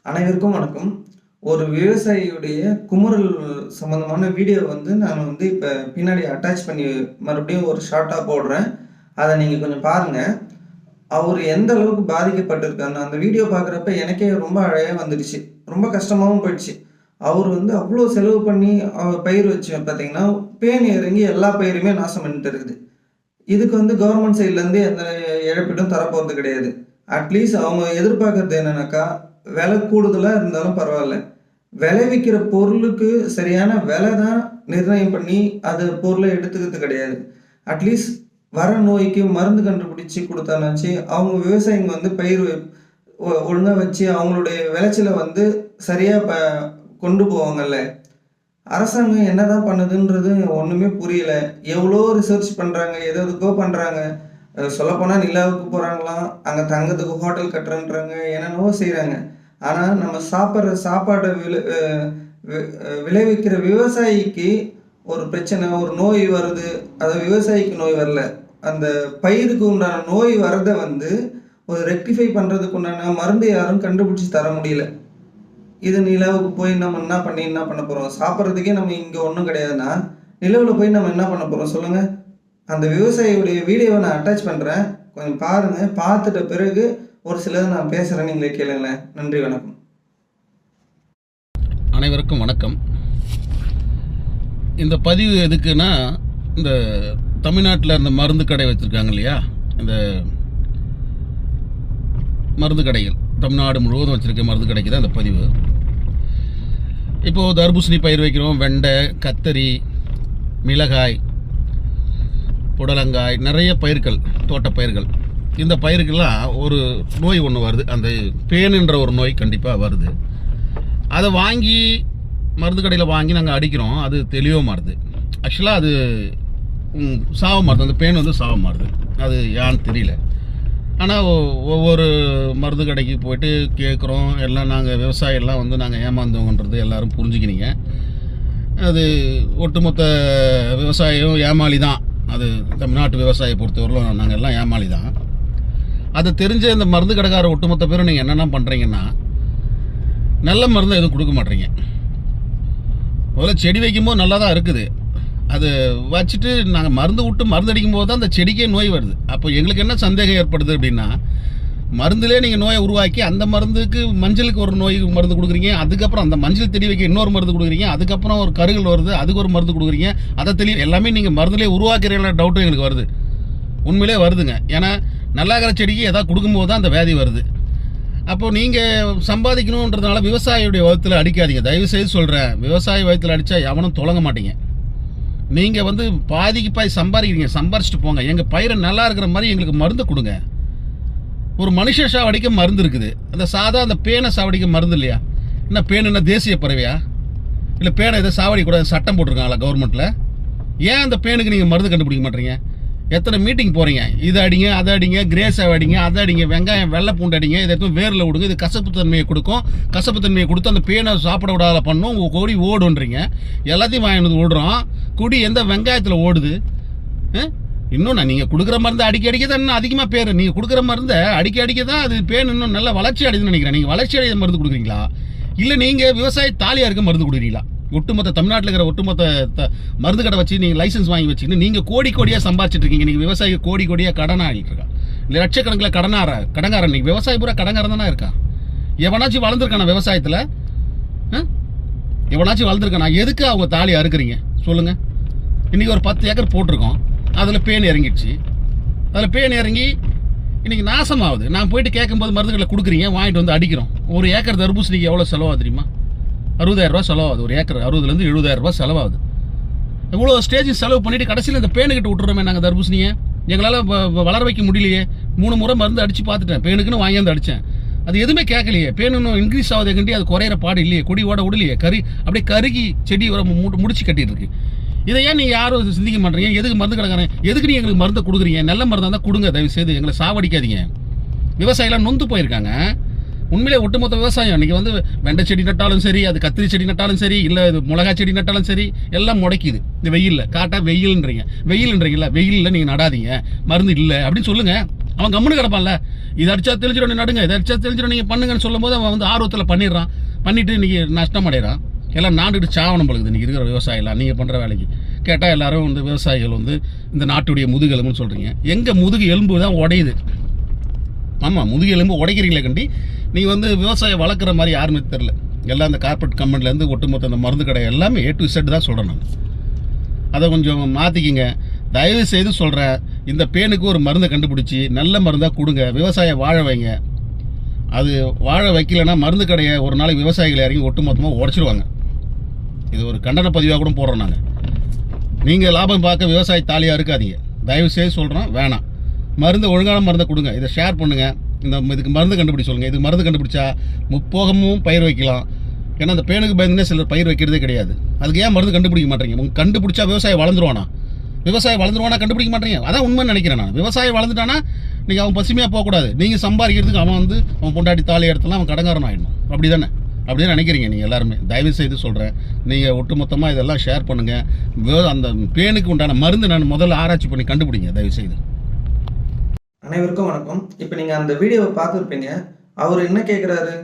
அனைவருக்கும் வணக்கம். ஒரு விவசாயியுடைய குமுறல் சம்மந்தமான வீடியோ நான் இப்ப பின்னாடி அட்டாச் பண்ணி மறுபடியும் ஒரு ஷார்ட்டா போடுறேன். அத நீங்க கொஞ்சம் பாருங்க. அவரு எந்த அளவுக்கு பாதிக்கப்பட்டிருக்காருன்னு அந்த வீடியோ பார்க்குறப்ப எனக்கே ரொம்ப அழையா வந்துடுச்சு. ரொம்ப கஷ்டமாவும் போயிடுச்சு. அவரு அவ்ளோ செலவு பண்ணி பயிர் வச்சு பார்த்தீங்கன்னா, பேன் இறங்கி எல்லா பயிருமே நாசம் பண்ணிட்டு இருக்குது. இதுக்கு கவர்மெண்ட் சைட்லேருந்து எந்த இழப்பீடும் தரப்போறது கிடையாது. அட்லீஸ்ட் அவங்க எதிர்பார்க்கறது என்னன்னாக்கா, விலை கூடுதலா இருந்தாலும் பரவால்ல. விளைவிக்கிற பொருளுக்கு சரியான விலை தான் நிர்ணயம் பண்ணி, அது பொருள எடுத்துக்கிறது கிடையாது. அட்லீஸ்ட் வர நோய்க்கு மருந்து கண்டுபிடிச்சு குடுத்தானாச்சு, அவங்க விவசாயிங்க பயிர் ஒழுங்கா வச்சு அவங்களுடைய விளைச்சல சரியா கொண்டு போவாங்கல்ல. அரசாங்கம் என்னதான் பண்ணுதுன்றது ஒண்ணுமே புரியல. எவ்வளோ ரிசர்ச் பண்றாங்க, எதெதுக்கோ பண்றாங்க. சொல்லப்போனா நிலாவுக்கு போறாங்களாம், அங்க தங்கறதுக்கு ஹோட்டல் கட்டுறேன்றாங்க, என்னென்னவோ செய்றாங்க. ஆனா நம்ம சாப்பிடுற சாப்பாட விளைவிக்கிற விவசாயிக்கு ஒரு பிரச்சனை, ஒரு நோய் வருது. அது விவசாயிக்கு நோய் வரல. அந்த பயிருக்கு உண்டான நோய் வரத ஒரு ரெக்டிஃபை பண்றதுக்கு உண்டான மருந்து யாரும் கண்டுபிடிச்சு தர முடியல. இது நிலாவுக்கு போய் நம்ம என்ன பண்ண போறோம்? சாப்பிடுறதுக்கே நம்ம இங்க ஒண்ணும் கிடையாதுன்னா, நிலவுல போய் நம்ம என்ன பண்ண போறோம் சொல்லுங்க? அந்த விவசாயியுடைய வீடியோவ நான் அட்டாச் பண்றேன். கொஞ்சம் பாருங்க. பார்த்துட்ட பிறகு ஒரு சிலது நான் பேசுறேன். நீங்களே கேளுங்களேன். நன்றி, வணக்கம். அனைவருக்கும் வணக்கம். இந்த பதிவு எதுக்குன்னா, இந்த தமிழ்நாட்டில் இந்த மருந்து கடை வச்சுருக்காங்க இல்லையா, இந்த மருந்து கடைகள் தமிழ்நாடு முழுவதும் வச்சுருக்க மருந்து கடைக்கு தான் இந்த பதிவு. இப்போது தர்பூசணி பயிர் வைக்கிறோம், வெண்டை, கத்தரி, மிளகாய், புடலங்காய், நிறைய பயிர்கள், தோட்ட பயிர்கள். இந்த பயிருக்கெல்லாம் ஒரு நோய் ஒன்று வருது. அந்த பேனுன்ற ஒரு நோய் கண்டிப்பாக வருது. அதை வாங்கி மருந்து கடையில் வாங்கி நாங்கள் அடிக்கிறோம். அது தெளிவாக மாறுது. ஆக்சுவலாக அது சாவ மாறுது. அந்த பேன் சாவ மாறுது. அது ஏன்னு தெரியல. ஆனால் ஒவ்வொரு மருந்து கடைக்கு போய்ட்டு கேட்குறோம். எல்லாம் நாங்கள் விவசாயெல்லாம் நாங்கள் ஏமாந்தோங்கன்றது எல்லோரும் புரிஞ்சுக்கினீங்க. அது ஒட்டுமொத்த விவசாயம் ஏமாளி தான். அது தமிழ்நாட்டு விவசாயியை பொறுத்தவரையிலும் நாங்கள் எல்லாம் ஏமாளி தான். அது தெரிஞ்ச இந்த மருந்து கடைக்கார ஒட்டுமொத்த பேரும் நீங்கள் என்னென்ன பண்ணுறீங்கன்னா, நல்ல மருந்து எதுவும் கொடுக்க மாட்டீங்க. முதல்ல செடி வைக்கும்போது நல்லா தான் இருக்குது. அது வச்சுட்டு நாங்கள் மருந்து விட்டு மருந்து அடிக்கும் போது தான் அந்த செடிக்கே நோய் வருது. அப்போ எங்களுக்கு என்ன சந்தேகம் ஏற்படுது அப்படின்னா, மருந்துலேயே நீங்கள் நோயை உருவாக்கி அந்த மருந்துக்கு மஞ்சளுக்கு ஒரு நோய் மருந்து கொடுக்குறீங்க, அதுக்கப்புறம் அந்த மஞ்சள் செடி வைக்க இன்னொரு மருந்து கொடுக்குறீங்க, அதுக்கப்புறம் ஒரு கருகள் வருது, அதுக்கு ஒரு மருந்து கொடுக்குறீங்க. அதை எல்லாமே நீங்கள் மருந்துலேயே உருவாக்குறீங்களா டவுட்டும் எங்களுக்கு வருது. உண்மையிலே வருதுங்க. ஏன்னா நல்லாகிற செடிக்கு எதாவது கொடுக்கும்போது தான் அந்த வியாதி வருது. அப்போது நீங்கள் சம்பாதிக்கணுன்றதுனால விவசாயியுடைய வயத்தில் அடிக்காதீங்க. தயவுசெய்து சொல்கிறேன், விவசாய வயத்தில் அடித்தா எவனும் தொடங்க மாட்டீங்க. நீங்கள் பாதிக்கு பாதி சம்பாதிக்கிறீங்க, சம்பாரிச்சிட்டு போங்க. எங்கள் பயிரை நல்லா இருக்கிற மாதிரி எங்களுக்கு மருந்து கொடுங்க. ஒரு மனுஷ சாவடிக்க மருந்து இருக்குது. அந்த பேனை சாவடிக்க மருந்து இல்லையா? என்ன பேன் என்ன தேசிய பறவையா? இல்லை பேனை எதை சாவடி கூட சட்டம் போட்டிருக்காங்களா கவர்மெண்ட்டில்? ஏன் அந்த பேனுக்கு நீங்கள் மருந்து கண்டுபிடிக்க மாட்டீங்க? எத்தனை மீட்டிங் போகிறீங்க? இதை அடிங்க, அதை அடிங்க, கிரேஸாக அடிங்க, அதை அடிங்க, வெங்காயம் வெள்ளை பூண்டு அடிங்க, இதை எடுத்து வேரில் விடுங்க, இது கசப்பு தன்மையை கொடுக்கும். கசப்பு தன்மையை கொடுத்து அந்த பேனை சாப்பிட விடாத பண்ணும். உங்கள் கொடி ஓடுன்றீங்க. எல்லாத்தையும் வாங்கி ஓடுறோம். கொடி எந்த வெங்காயத்தில் ஓடுது? இன்னும் நீங்கள் கொடுக்குற மருந்து அடிக்க தான் இன்னும் அதிகமாக பேர். நீங்கள் கொடுக்குற மருந்தை அடிக்க தான் அது பேன் இன்னும் நல்லா வளர்ச்சி அடையுதுன்னு நினைக்கிறேன். நீங்கள் வளர்ச்சி அடைய மருந்து கொடுக்குறீங்களா, இல்லை நீங்கள் விவசாய தாலியாக இருக்க மருந்து கொடுக்குறீங்களா? ஒட்டுமொத்த தமிழ்நாட்டில் இருக்கிற ஒட்டுமொத்த மருந்து கடை வச்சு நீங்கள் லைசன்ஸ் வாங்கி வச்சுக்கிட்டு நீங்கள் கோடியாக சம்பாதிச்சிட்டு இருக்கீங்க. நீங்கள் விவசாயி கோடியாக கடனாக ஆகிட்டு இருக்கா, இல்லை லட்சக்கணக்கில் கடங்காரன். நீங்கள் விவசாயி பூரா கடங்காரன் தானே இருக்கா? எவனாச்சும் வளர்ந்துருக்கானா விவசாயத்தில்? எவனாச்சும் வளர்ந்துருக்கானா? எதுக்கு அவங்க தாலி அறுக்குறீங்க சொல்லுங்கள்? இன்றைக்கி ஒரு 10 ஏக்கர் போட்டிருக்கோம். அதில் பேன் இறங்கிடுச்சு. அதில் பேன் இறங்கி இன்றைக்கி நாசமாகுது. நான் போயிட்டு கேட்கும்போது மருந்துகளை கொடுக்குறீங்க, வாங்கிட்டு அடிக்கிறோம். ஒரு ஏக்கர் தர்பூசணிக்கு எவ்வளோ செலவாகுது தெரியுமா? 60,000 செலவாகுது. ஒரு ஏக்கர் 60,000 70,000 செலவாகுது. இவ்வளோ ஸ்டேஜ் செலவு பண்ணிவிட்டு கடைசியில் இந்த பேனுக்கிட்ட விட்டுறோமே நாங்கள் தர்பூசணியை. எங்களால் வளர வைக்க முடியலையே. 3 முறை மருந்து அடித்து பார்த்துட்டேன். பேனுக்குன்னு வாங்கியாந்து அடித்தேன். அது எதுவுமே கேட்கலையே. பேன் இன்னும் இன்க்ரீஸ் ஆகுதே கண்டி அது குறையிற பாடு இல்லையே. கொடி ஓட விடலையே. அப்படியே கருகி செடி வர முடிச்சு கட்டிட்டு இருக்கு. இதை ஏன் நீங்கள் யாரும் சிந்திக்க மாட்டீங்க? எதுக்கு மருந்து கிடக்காரன்? எதுக்கு நீங்கள் எங்களுக்கு மருந்து கொடுக்குறீங்க? நல்ல மருந்தாக தான் கொடுங்க. தயவு செய்து எங்களை சாவடிக்காதீங்க. விவசாயிலாம் நொந்து போயிருக்காங்க. உண்மையிலே ஒட்டுமொத்த விவசாயம் இன்றைக்கி வெண்டை செடி நட்டாலும் சரி, அது கத்திரி செடி நட்டாலும் சரி, இல்லை இது மிளகா செடி நட்டாலும் சரி, எல்லாம் முளைக்குது. இந்த வெயிலில் காட்டாக வெயில்ன்றீங்களா? வெயிலில் நீங்கள் நடாதீங்க, மருந்து இல்லை அப்படின்னு சொல்லுங்கள். அவன் கம்முன்னு கிடப்பான்ல. இதை அடிச்சா தெளிச்சிடும், நீ நடுங்க, இதை அடிச்சா தெளிச்சிடும், நீங்கள் பண்ணுங்கன்னு சொல்லும் போது அவன் வந்து ஆர்வத்தில் பண்ணிடுறான். பண்ணிட்டு இன்னைக்கு நஷ்டம் அடைகிறான். எல்லாம் நாட்டுக்கிட்டு சாவணம் பழகுது இன்றைக்கி இருக்கிற விவசாயிலாம். நீங்கள் பண்ணுற வேலைக்கு கேட்டால் எல்லாரும் வந்து விவசாயிகள் வந்து இந்த நாட்டுடைய முதுகெலும்புன்னு சொல்கிறீங்க. எங்கள் முதுகு எலும்பு தான் உடையுது. ஆமாம், முதுகு எலும்பு உடைக்கிறீங்களே கண்டி. நீங்கள் வந்து விவசாயம் வளர்க்குற மாதிரி யாருமே தெரில. எல்லாம் இந்த கார்பரேட் கம்பெனிலேருந்து ஒட்டுமொத்த இந்த மருந்து கடை எல்லாமே A to Z தான் சொல்கிறேன் நான். அதை கொஞ்சம் மாற்றிக்கிங்க தயவு செய்து சொல்கிறேன். இந்த பேனுக்கு ஒரு மருந்தை கண்டுபிடிச்சி நல்ல மருந்தாக கொடுங்க, விவசாயம் வாழ வைங்க. அது வாழ வைக்கலைன்னா மருந்து கடையை ஒரு நாளைக்கு விவசாயிகளை இறங்கி ஒட்டுமொத்தமாக உடச்சிடுவாங்க. இது ஒரு கண்டன பதிவாக கூட போடுறோம் நாங்கள். நீங்கள் லாபம் பார்க்க விவசாயி தாலியாக இருக்காதீங்க, தயவு செய்து சொல்கிறோம். வேணாம், மருந்து ஒழுங்கான மருந்தை கொடுங்க. இதை ஷேர் பண்ணுங்கள். இதுக்கு மருந்து கண்டுபிடி சொல்லுங்கள். இதுக்கு மருந்து கண்டுபிடிச்சா முப்போகமும் பயிர் வைக்கலாம். ஏன்னா அந்த பேனுக்கு பயந்துனே சிலர் பயிர் வைக்கிறதே கிடையாது. அதுக்கு ஏன் மருந்து கண்டுபிடிக்க மாட்டேங்க? உங்க கண்டுபிடிச்சா விவசாயம் வளர்ந்துருவானா? விவசாயம் வளர்ந்துருவானா? கண்டுபிடிக்க மாட்டேங்க. அதான் உண்மைன்னு நினைக்கிறேன் நான். விவசாயம் வளர்ந்துட்டானா நீங்கள் அவன் பசுமையாக போகக்கூடாது. நீங்கள் சம்பாதிக்கிறதுக்கு அவன் வந்து அவன் பொண்டாட்டி தாலி இடத்துலாம் அவன் கடங்காரன் ஆகிடணும். அப்படி தானே? அப்படியே நினைக்கிறீங்க நீங்கள் எல்லாருமே. தயவு செய்து சொல்கிறேன், நீங்கள் ஒட்டுமொத்தமாக இதெல்லாம் ஷேர் பண்ணுங்கள். அந்த பேனுக்கு உண்டான மருந்து நான் முதல்ல ஆராய்ச்சி பண்ணி கண்டுபிடிங்க தயவு செய்து. அனைவருக்கும் வணக்கம். இப்போ நீங்கள் அந்த வீடியோவை பார்த்துருப்பீங்க. அவர் என்ன கேட்குறாரு?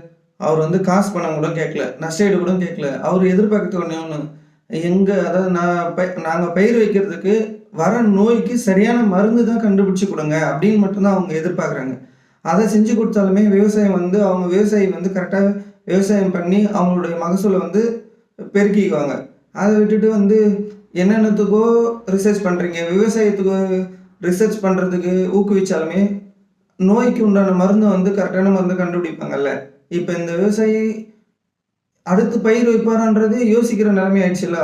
அவர் வந்து காசு பணம் கூட கேட்கல, நஷ்டஈடு கூட கேட்கல. அவர் எதிர்பார்க்கறது ஒன்று, அதாவது நாங்கள் பயிர் வைக்கிறதுக்கு வர நோய்க்கு சரியான மருந்து தான் கண்டுபிடிச்சி கொடுங்க அப்படின்னு மட்டும்தான் அவங்க எதிர்பார்க்குறாங்க. அதை செஞ்சு கொடுத்தாலுமே விவசாயம் வந்து விவசாயி வந்து கரெக்டாக விவசாயம் பண்ணி அவங்களுடைய மகசூலை வந்து பெருக்கிக்குவாங்க. அதை விட்டுட்டு வந்து என்னென்னத்துக்கோ ரிசர்ச் பண்ணுறீங்க. விவசாயத்துக்கு ரிசர்ச் பண்ணுறதுக்கு ஊக்குவிச்சாலுமே நோய்க்கு உண்டான மருந்து வந்து கரெக்டான மருந்து கண்டுபிடிப்பாங்கல்ல. இப்போ இந்த விவசாயி அடுத்து பயிர் வைப்பாரான்றது யோசிக்கிற நிலைமை ஆயிடுச்சுல்ல.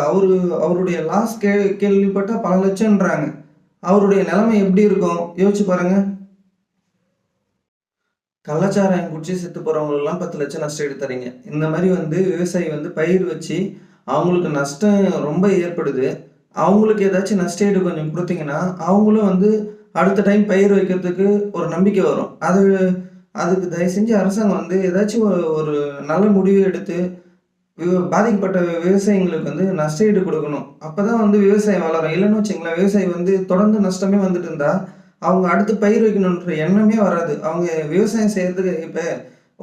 அவருடைய லாஸ் கேள்விப்பட்டால் பல லட்சம்ன்றாங்க. அவருடைய நிலைமை எப்படி இருக்கும் யோசிச்சு பாருங்க. கள்ளச்சாராயம் குடிச்சு செத்து போகிறவங்களெல்லாம் 10 லட்சம் நஷ்டம் எடுத்துறீங்க. இந்த மாதிரி வந்து விவசாயி வந்து பயிர் வச்சு அவங்களுக்கு நஷ்டம் ரொம்ப ஏற்படுது. அவங்களுக்கு ஏதாச்சும் நஷ்டஈடு கொஞ்சம் கொடுத்தீங்கன்னா அவங்களும் வந்து அடுத்த டைம் பயிர் வைக்கிறதுக்கு ஒரு நம்பிக்கை வரும். அதுக்கு தயவு செஞ்சு அரசாங்கம் வந்து ஏதாச்சும் ஒரு நல்ல முடிவு எடுத்து பாதிக்கப்பட்ட விவசாயிங்களுக்கு வந்து நஷ்டஈடு கொடுக்கணும். அப்போ தான் வந்து விவசாயம் வளரும். இல்லைன்னு வச்சுங்களேன், விவசாயி வந்து தொடர்ந்து நஷ்டமே வந்துட்டு இருந்தா அவங்க அடுத்து பயிர் வைக்கணுன்ற எண்ணமே வராது. அவங்க விவசாயம் செய்யறதுக்கு இப்போ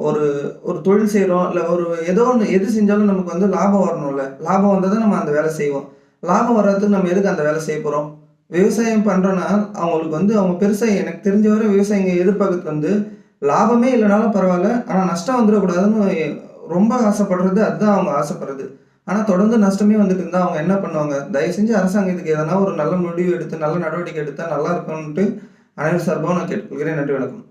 ஒரு தொழில் செய்கிறோம், இல்லை ஏதோ ஒன்று எது செஞ்சாலும் நமக்கு வந்து லாபம் வரணும்ல. லாபம் வந்தால் தான் நம்ம அந்த வேலை செய்வோம். லாபம் வர்றதுக்கு நம்ம எதுக்கு அந்த வேலை செய்ய போகிறோம்? விவசாயம் பண்ணுறோன்னா அவங்களுக்கு வந்து அவங்க பெருசாக எனக்கு தெரிஞ்ச வரை விவசாயிங்க எதிர்பார்க்கறது வந்து லாபமே இல்லைனாலும் பரவாயில்ல, ஆனால் நஷ்டம் வந்துடக்கூடாதுன்னு ரொம்ப ஆசைப்படுறது. அதுதான் அவங்க ஆசைப்படுறது. ஆனால் தொடர்ந்து நஷ்டமே வந்துட்டு இருந்தால் அவங்க என்ன பண்ணுவாங்க? தயவு செஞ்சு அரசாங்கத்துக்கு எதனா ஒரு நல்ல முடிவு எடுத்து நல்ல நடவடிக்கை எடுத்தால் நல்லா இருக்கும்ன்ட்டு அனைவரும் சார்பாக நான் கேட்டுக்கொள்கிறேன். நன்றி, வணக்கம்.